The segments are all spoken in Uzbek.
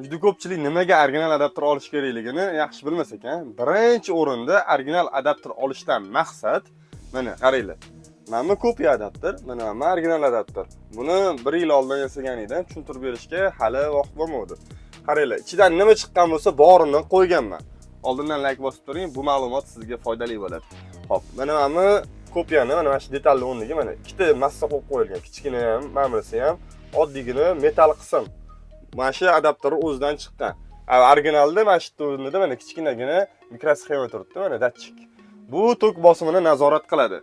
juda ko'pchilik nimaga original adapter olish kerakligini yaxshi bilmas ekan. Birinchi o'rinda original adapter olishdan maqsad mana qaranglar. Mana bu kopiya adapter, mana bu original adapter. Buni 1 yil oldin yasagan edim, tushuntirib berishga hali vaqt bo'lmadi. Qaranglar, ichidan nima chiqqan bo'lsa, borini qo'yganman. Oldindan like bosib turing, bu ma'lumot sizga foydali bo'ladi. Xo'p, mana bu kopiyani mana shu detalli o'rniga mana ikkita massa qo'yib qo'yilgan. Kichkina ham, ma'murisi ham, oddiygina metal qism. Mana shu adapter o'zidan chiqqan. Originalda mana shu o'rnida mana kichkinagina mikrosxema turibdi, mana datchik. Bu tok bosimini nazorat qiladi.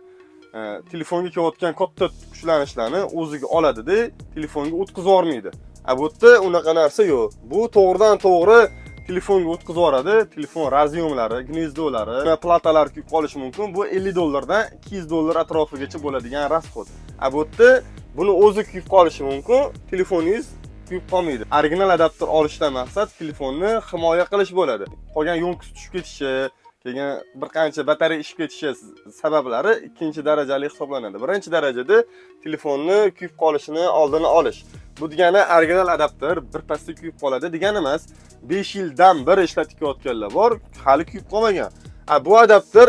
Telefonga kelayotgan katta kuchlanishlarni o'ziga oladi-da, telefonga o'tkazib yormaydi. Bu yerda unaqa narsa yo'q. Bu to'g'ridan to'g'ri telefonga o'tkazib yoradi. Telefon razyomlari, gnezdolari, platalar kuyib qolishi mumkin. Bu $50 dan $200 atrofigacha bo'ladigan rasxod. Bu yerda buni o'zi kuyib qolishi mumkin. Telefoningiz kuyib qolmaydi. Original adapter olishdan maqsad telefonni himoya qilish bo'ladi. Qolgan yo'nkisi tushib ketishi, keyin bir qancha batareya ishib ketishi sabablari ikkinchi darajali hisoblanadi. Birinchi darajada telefonni kuyib qolishini oldini olish. Bu degani original adapter birpasda kuyib qoladi degani emas. 5 yildan beri ishlatayotganlar bor, hali kuyib qolmagan. Bu adapter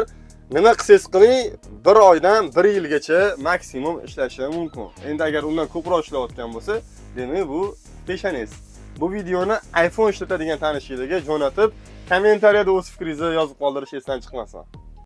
nima qilsangiz qiling, 1 oydan 1 yilgacha maksimum ishlashi mumkin. Endi agar undan ko'proq ishlayotgan bo'lsa, demak bu peshanangiz. Bu videoni iPhone ishlatadigan tanishingizga jo'natib, kommentariyada o'z fikringizni yozib qoldirish esdan chiqmasin.